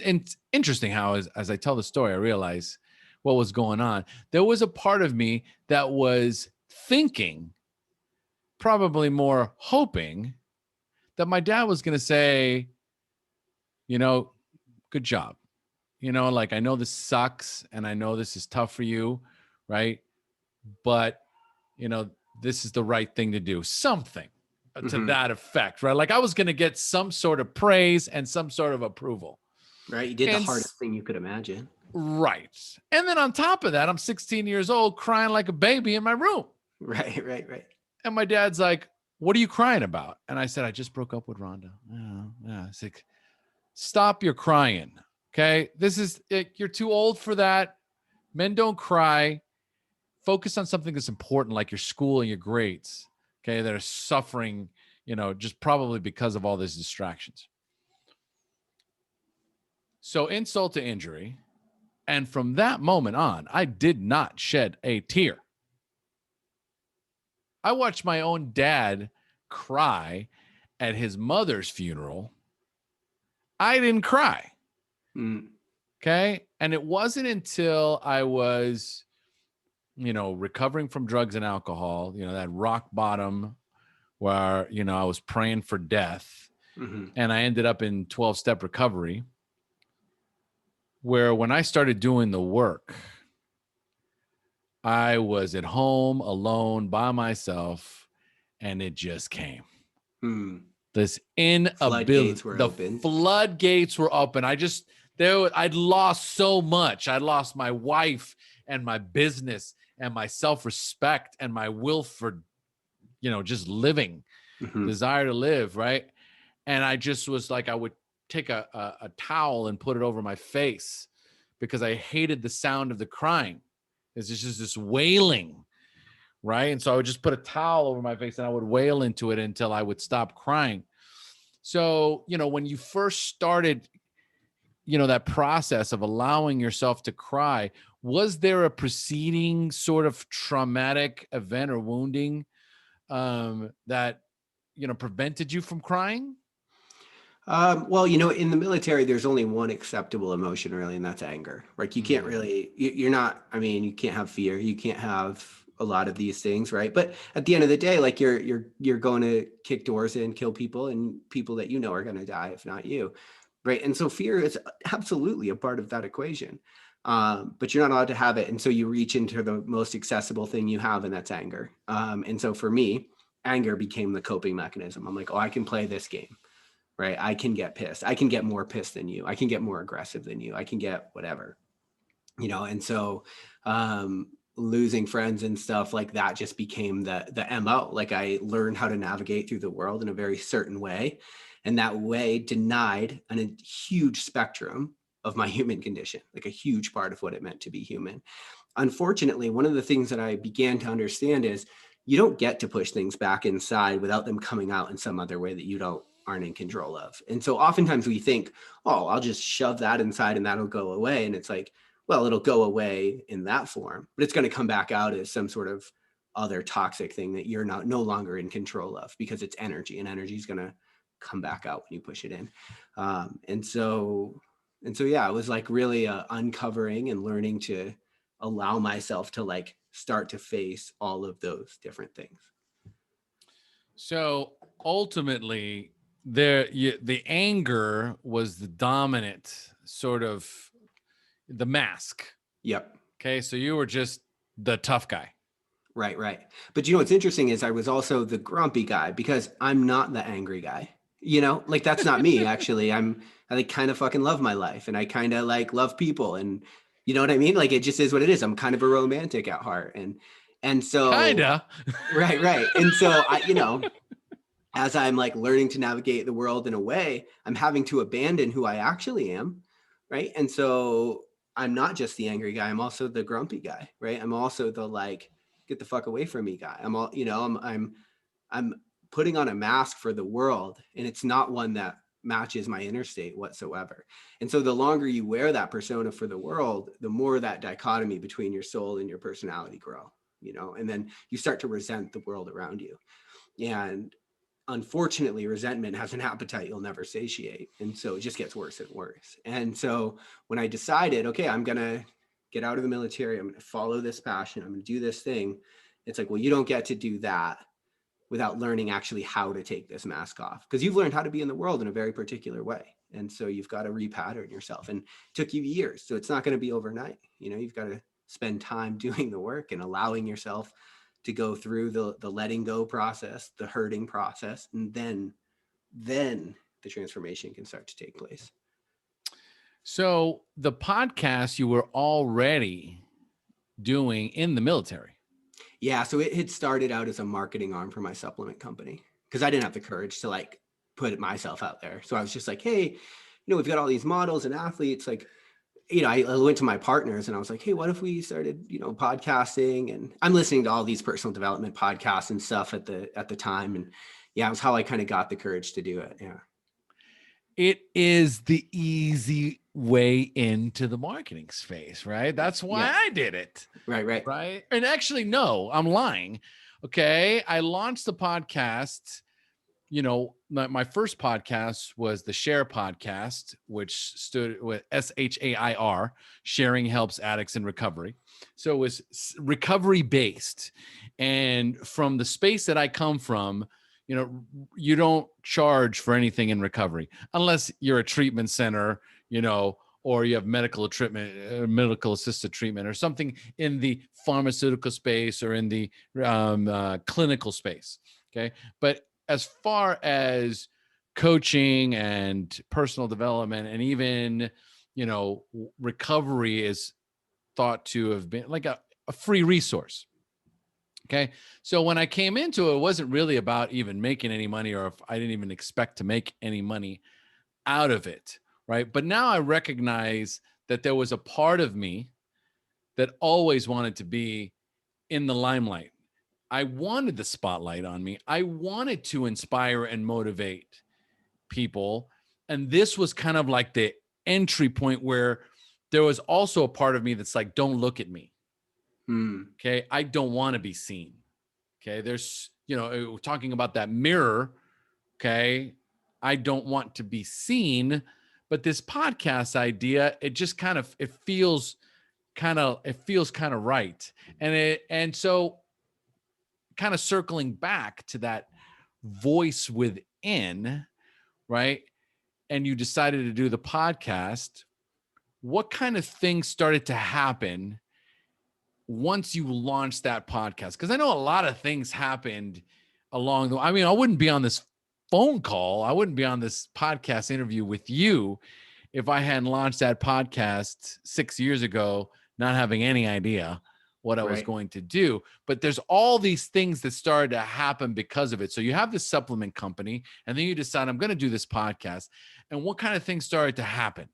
interesting how, as I tell the story, I realize what was going on. There was a part of me that was thinking, probably more hoping, that my dad was going to say, good job. Like, I know this sucks, and I know this is tough for you, right? But, this is the right thing to do. Something to that effect, right? Like, I was going to get some sort of praise and some sort of approval. Right. You did the hardest thing you could imagine. Right. And then on top of that, I'm 16 years old crying like a baby in my room. Right. And my dad's like, what are you crying about? And I said, I just broke up with Rhonda. Yeah. It's like, stop your crying. Okay. You're too old for that. Men don't cry. Focus on something that's important, like your school and your grades. Okay. That are suffering, just probably because of all these distractions. So insult to injury. And from that moment on, I did not shed a tear. I watched my own dad cry at his mother's funeral. I didn't cry. Okay. And it wasn't until I was, recovering from drugs and alcohol, that rock bottom where, I was praying for death. Mm-hmm. And I ended up in 12-step recovery, where when I started doing the work, I was at home alone by myself, and it just came. This inability. Floodgates were open. I'd lost so much. I lost my wife and my business and my self-respect and my will for, just living, desire to live. Right. And I just was like, I would take a towel and put it over my face because I hated the sound of the crying. It's just this wailing, right? And so I would just put a towel over my face and I would wail into it until I would stop crying. So, when you first started, that process of allowing yourself to cry, was there a preceding sort of traumatic event or wounding that, prevented you from crying? Well, in the military, there's only one acceptable emotion really, and that's anger. Right? You can't really, you can't have fear. You can't have a lot of these things, right? But at the end of the day, like you're going to kick doors in, kill people, and people that are going to die, if not you, right? And so fear is absolutely a part of that equation, but you're not allowed to have it. And so you reach into the most accessible thing you have, and that's anger. And so for me, anger became the coping mechanism. I'm like, oh, I can play this game. right? I can get pissed. I can get more pissed than you. I can get more aggressive than you. I can get whatever, and so losing friends and stuff like that just became the MO. Like I learned how to navigate through the world in a very certain way. And that way denied a huge spectrum of my human condition, like a huge part of what it meant to be human. Unfortunately, one of the things that I began to understand is you don't get to push things back inside without them coming out in some other way that you aren't in control of. And so oftentimes we think, oh, I'll just shove that inside and that'll go away. And it's like, well, it'll go away in that form, but it's going to come back out as some sort of other toxic thing that you're no longer in control of, because it's energy, and energy is going to come back out when you push it in. And so, yeah, it was like really uncovering and learning to allow myself to like start to face all of those different things. So ultimately, the anger was the dominant sort of the mask. Yep. Okay. So you were just the tough guy. Right. But what's interesting is I was also the grumpy guy, because I'm not the angry guy. Like that's not me actually. I like kind of fucking love my life, and I kind of like love people, and you know what I mean? Like it just is what it is. I'm kind of a romantic at heart. And so kinda. Right. And so as I'm like learning to navigate the world in a way, I'm having to abandon who I actually am. Right. And so I'm not just the angry guy. I'm also the grumpy guy. Right. I'm also the like, get the fuck away from me guy. I'm all, I'm putting on a mask for the world, and it's not one that matches my inner state whatsoever. And so the longer you wear that persona for the world, the more that dichotomy between your soul and your personality grow, and then you start to resent the world around you. And unfortunately, resentment has an appetite you'll never satiate. And so it just gets worse and worse. And so when I decided, okay, I'm going to get out of the military, I'm going to follow this passion, I'm going to do this thing. It's like, well, you don't get to do that without learning actually how to take this mask off, because you've learned how to be in the world in a very particular way. And so you've got to repattern yourself, and it took you years. So it's not going to be overnight. You've got to spend time doing the work and allowing yourself to go through the letting go process, the hurting process, and then the transformation can start to take place. So the podcast you were already doing in the military. Yeah. So it had started out as a marketing arm for my supplement company, because I didn't have the courage to like put it myself out there. So I was just like, hey, we've got all these models and athletes, like, I went to my partners and I was like, hey, what if we started, podcasting? And I'm listening to all these personal development podcasts and stuff at the time. And yeah, it was how I kind of got the courage to do it. Yeah. It is the easy way into the marketing space, right? That's why I did it. Right. And actually, no, I'm lying. Okay. I launched the podcast. My first podcast was the Share podcast, which stood with SHAIR, Sharing Helps Addicts in Recovery. So it was recovery based. And from the space that I come from, you don't charge for anything in recovery unless you're a treatment center, or you have medical treatment, medical assisted treatment, or something in the pharmaceutical space or in the clinical space. Okay. But as far as coaching and personal development, and even, recovery is thought to have been like a free resource. Okay. So when I came into it, it wasn't really about even making any money, or if I didn't even expect to make any money out of it. Right. But now I recognize that there was a part of me that always wanted to be in the limelight. I wanted the spotlight on me. I wanted to inspire and motivate people. And this was kind of like the entry point where there was also a part of me that's like, don't look at me. Okay. I don't want to be seen. Okay. There's, talking about that mirror. Okay. I don't want to be seen, but this podcast idea, it just kind of, it feels kind of right. And so kind of circling back to that voice within, right? And you decided to do the podcast. What kind of things started to happen once you launched that podcast? Because I know a lot of things happened along the way. I mean, I wouldn't be on this phone call. I wouldn't be on this podcast interview with you if I hadn't launched that podcast 6 years ago, not having any idea what I was Right. going to do. But there's all these things that started to happen because of it. So you have this supplement company, and then you decide, I'm going to do this podcast. And what kind of things started to happen?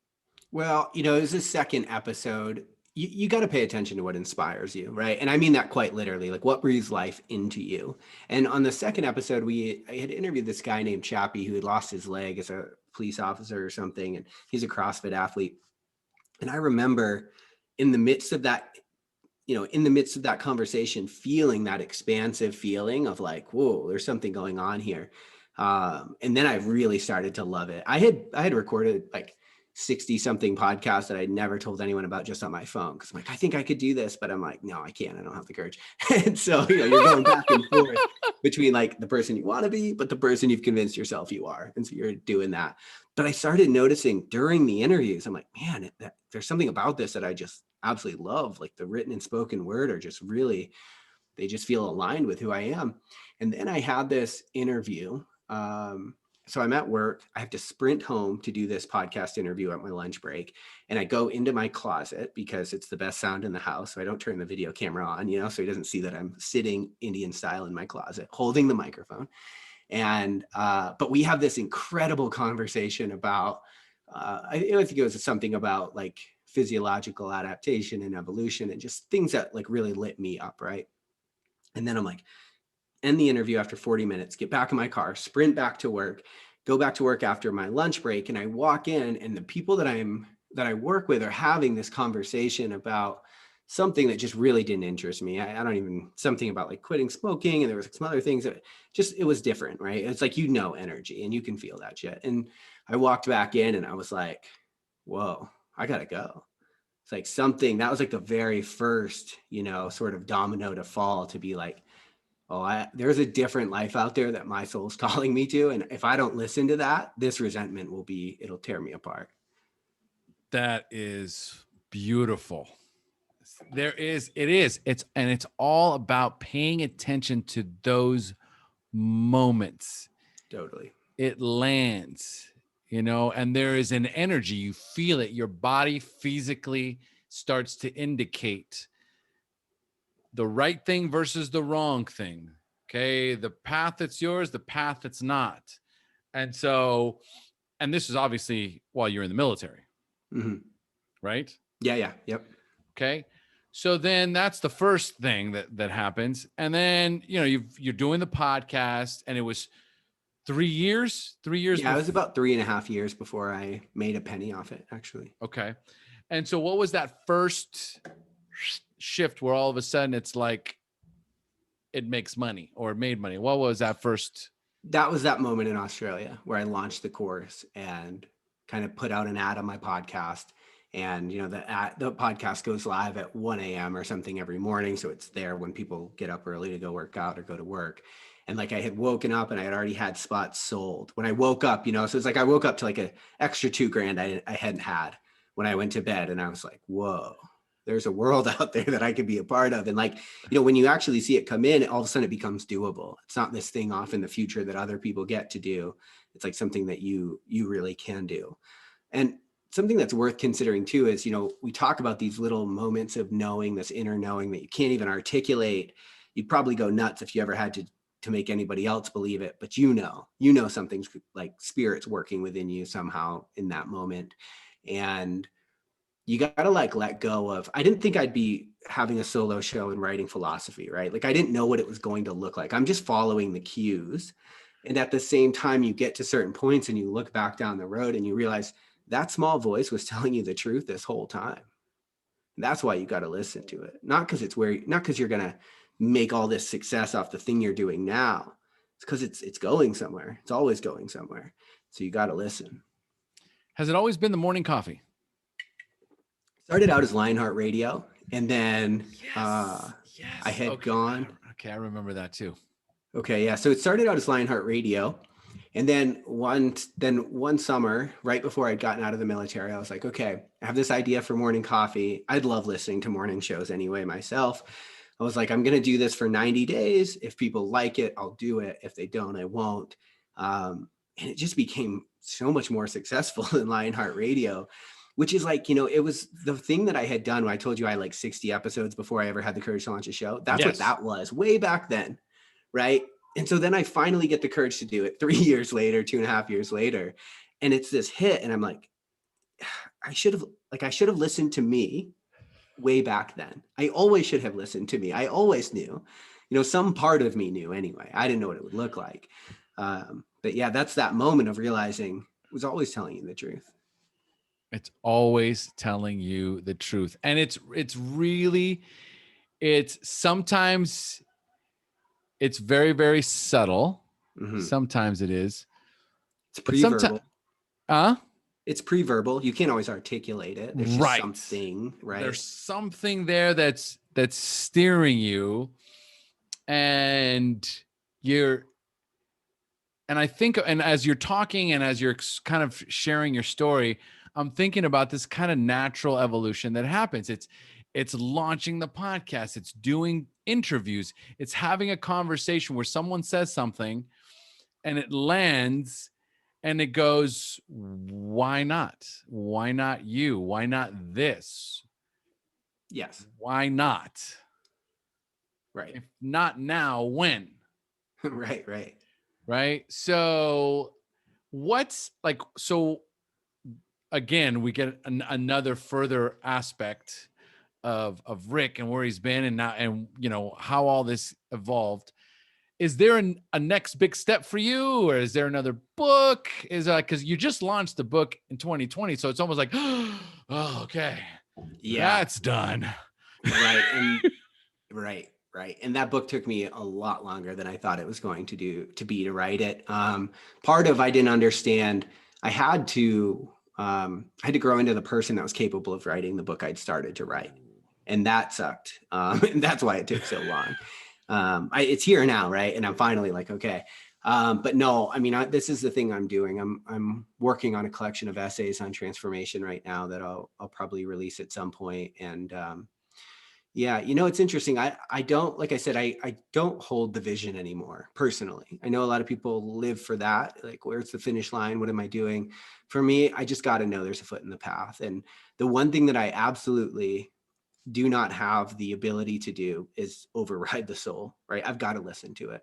Well, it was the second episode. You got to pay attention to what inspires you, right? And I mean that quite literally, like what breathes life into you. And on the second episode, I had interviewed this guy named Chappie who had lost his leg as a police officer or something, and he's a CrossFit athlete. And I remember in the midst of that, conversation, feeling that expansive feeling of like, whoa, there's something going on here. And then I really started to love it. I had recorded like 60 something podcasts that I'd never told anyone about just on my phone. Cause I'm like, I think I could do this, but I'm like, no, I can't. I don't have the courage. And so, you're going back and forth between like the person you want to be, but the person you've convinced yourself you are. And so you're doing that. But I started noticing during the interviews, I'm like, man, there's something about this that I just absolutely love. Like the written and spoken word are just really, they just feel aligned with who I am. And then I had this interview. So I'm at work. I have to sprint home to do this podcast interview at my lunch break. And I go into my closet because it's the best sound in the house. So I don't turn the video camera on, so he doesn't see that I'm sitting Indian style in my closet, holding the microphone. And, but we have this incredible conversation about, I think it was something about like physiological adaptation and evolution and just things that like really lit me up. Right. And then I'm like, end the interview after 40 minutes, get back in my car, sprint back to work, go back to work after my lunch break. And I walk in and the people that I work with are having this conversation about something that just really didn't interest me. I don't even, something about like quitting smoking. And there was some other things that just, it was different, right? It's like, energy and you can feel that shit. And I walked back in and I was like, whoa, I gotta go. It's like something that was like the very first, sort of domino to fall to be like, oh, there's a different life out there that my soul's calling me to. And if I don't listen to that, this resentment it'll tear me apart. That is beautiful. It's all about paying attention to those moments. Totally. It lands, and there is an energy, you feel it. Your body physically starts to indicate the right thing versus the wrong thing. Okay. The path that's yours, the path that's not. And so, and this is obviously while you're in the military, right? Yeah. Yep. Okay. So then that's the first thing that happens. And then, you're doing the podcast and it was 3 years. Yeah, it was about 3.5 years before I made a penny off it, actually. Okay. And so what was that first shift where all of a sudden it's like it makes money or made money? What was that first? That was that moment in Australia where I launched the course and kind of put out an ad on my podcast. And, the podcast goes live at 1 a.m. or something every morning. So it's there when people get up early to go work out or go to work. And like I had woken up and I had already had spots sold when I woke up, so it's like I woke up to like an extra $2,000 I hadn't had when I went to bed. And I was like, whoa, there's a world out there that I could be a part of. And like, when you actually see it come in, all of a sudden it becomes doable. It's not this thing off in the future that other people get to do. It's like something that you really can do. And something that's worth considering too is, we talk about these little moments of knowing, this inner knowing that you can't even articulate. You'd probably go nuts if you ever had to make anybody else believe it, but something's like spirit's working within you somehow in that moment. And you got to like let go of, I didn't think I'd be having a solo show and writing philosophy, right? Like I didn't know what it was going to look like. I'm just following the cues. And at the same time, you get to certain points and you look back down the road and you realize that small voice was telling you the truth this whole time. And that's why you got to listen to it. Not because you're going to make all this success off the thing you're doing now. It's because it's going somewhere. It's always going somewhere. So you got to listen. Has it always been the morning coffee? Started out as Lionheart Radio, and then I had gone. Okay, I remember that too. Okay, yeah. So it started out as Lionheart Radio, and then one summer, right before I'd gotten out of the military, I was like, okay, I have this idea for morning coffee. I'd love listening to morning shows anyway myself. I was like, I'm going to do this for 90 days. If people like it, I'll do it. If they don't, I won't. And it just became so much more successful than Lionheart Radio, which is like, it was the thing that I had done when I told you I had like 60 episodes before I ever had the courage to launch a show. That's what that was way back then. Right. And so then I finally get the courage to do it 3 years later, 2.5 years later. And it's this hit. And I'm like, I should have listened to me way back then. I always should have listened to me. I always knew, some part of me knew anyway. I didn't know what it would look like. But yeah, that's that moment of realizing it was always telling you the truth. It's always telling you the truth. And it's sometimes it's very, very subtle. Mm-hmm. Sometimes it is. It's pre-verbal. It's pre-verbal. You can't always articulate it. There's just something, right? There's something there that's steering you, and I think, and as you're talking and as you're kind of sharing your story, I'm thinking about this kind of natural evolution that happens. It's launching the podcast. It's doing interviews. It's having a conversation where someone says something and it lands and it goes, why not? Why not you? Why not this? Yes. Why not? Right. If not now, when? Right. So again, we get another further aspect of Rick and where he's been and now, and how all this evolved. Is there a next big step for you, or is there another book? Is because you just launched the book in 2020, so it's almost like, oh, okay, yeah, that's done, right? And right. And that book took me a lot longer than I thought it was going to write it. Part of I didn't understand. I had to grow into the person that was capable of writing the book I'd started to write, and that sucked. And that's why it took so long. It's here now, right? And I'm finally like, okay. But no, I mean, this is the thing I'm doing. I'm working on a collection of essays on transformation right now that I'll probably release at some point. And yeah, it's interesting. I don't, like I said, I don't hold the vision anymore personally. I know a lot of people live for that. Like, where's the finish line? What am I doing? For me, I just got to know there's a foot in the path. And the one thing that I absolutely do not have the ability to do is override the soul, right? I've got to listen to it.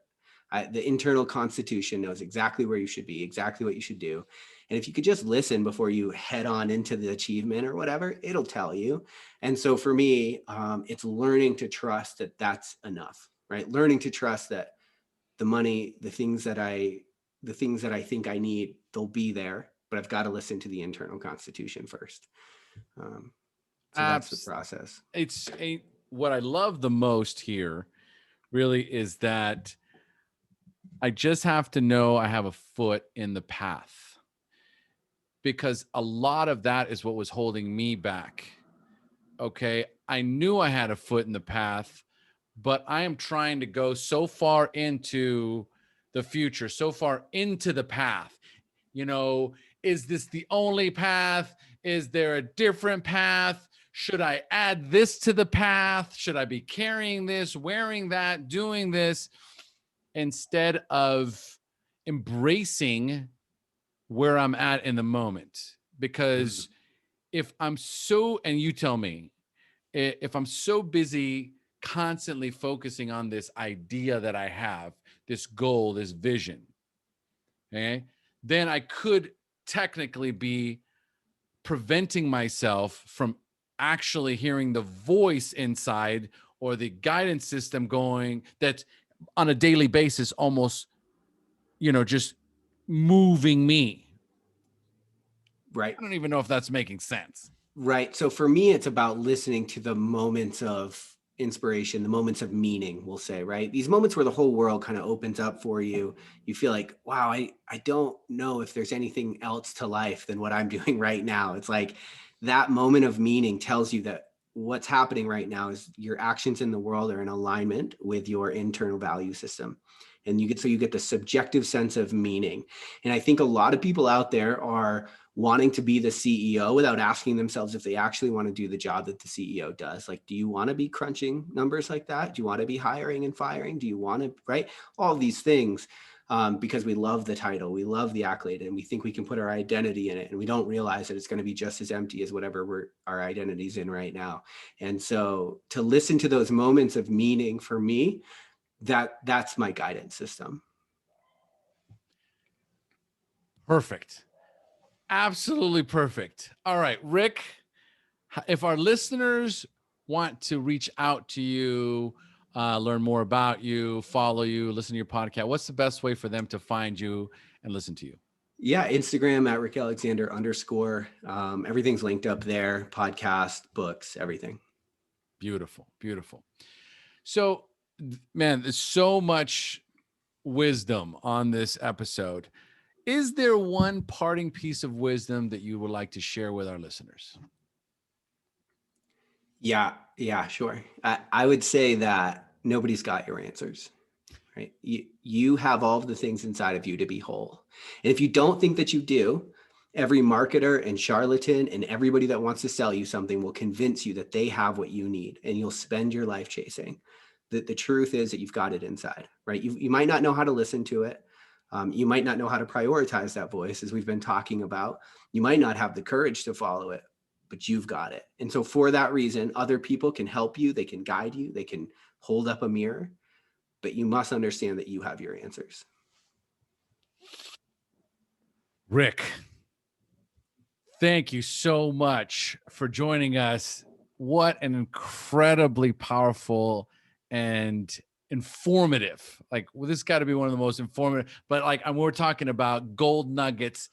The internal constitution knows exactly where you should be, exactly what you should do. And if you could just listen before you head on into the achievement or whatever, it'll tell you. And so for me, it's learning to trust that that's enough, right? Learning to trust that the money, the things that I think I need, they'll be there, but I've got to listen to the internal constitution first. So that's the process. What I love the most here really is that I just have to know I have a foot in the path, because a lot of that is what was holding me back. Okay. I knew I had a foot in the path, but I am trying to go so far into the future, so far into the path. Is this the only path? Is there a different path? Should I add this to the path? Should I be carrying this, wearing that, doing this, instead of embracing where I'm at in the moment? Because if I'm so, and you tell me, if I'm so busy constantly focusing on this idea that I have, this goal, this vision, okay, then I could technically be preventing myself from actually hearing the voice inside, or the guidance system going that on a daily basis, almost, just moving me. Right. I don't even know if that's making sense. Right. So for me, it's about listening to the moments of inspiration, the moments of meaning, we'll say, right? These moments where the whole world kind of opens up for you. You feel like, wow, I don't know if there's anything else to life than what I'm doing right now. It's like that moment of meaning tells you that what's happening right now is your actions in the world are in alignment with your internal value system. And you get the subjective sense of meaning. And I think a lot of people out there are wanting to be the CEO without asking themselves if they actually want to do the job that the CEO does. Like, do you want to be crunching numbers like that? Do you want to be hiring and firing? Do you want to, right? All of these things. because we love the title, we love the accolade, and we think we can put our identity in it, and we don't realize that it's going to be just as empty as whatever our identity's in right now. And so to listen to those moments of meaning, for me, that's my guidance system. Perfect. Absolutely perfect. All right, Rick, if our listeners want to reach out to you, learn more about you, follow you, listen to your podcast, what's the best way for them to find you and listen to you? Yeah, Instagram at @RickAlexander_. Everything's linked up there, podcast, books, everything. Beautiful, beautiful. So, man, there's so much wisdom on this episode. Is there one parting piece of wisdom that you would like to share with our listeners? Yeah, sure. I would say that nobody's got your answers, right? You have all of the things inside of you to be whole. And if you don't think that you do, every marketer and charlatan and everybody that wants to sell you something will convince you that they have what you need, and you'll spend your life chasing. The truth is that you've got it inside, right? You might not know how to listen to it. You might not know how to prioritize that voice, as we've been talking about. You might not have the courage to follow it, but you've got it. And so for that reason, other people can help you. They can guide you. They can hold up a mirror, but you must understand that you have your answers. Rick, thank you so much for joining us. What an incredibly powerful and informative, this got to be one of the most informative, but we're talking about gold nuggets,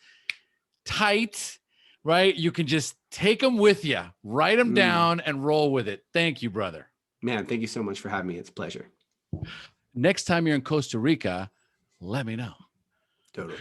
tight, right? You can just take them with you, write them down, and roll with it. Thank you, brother. Man, thank you so much for having me. It's a pleasure. Next time you're in Costa Rica, let me know. Totally.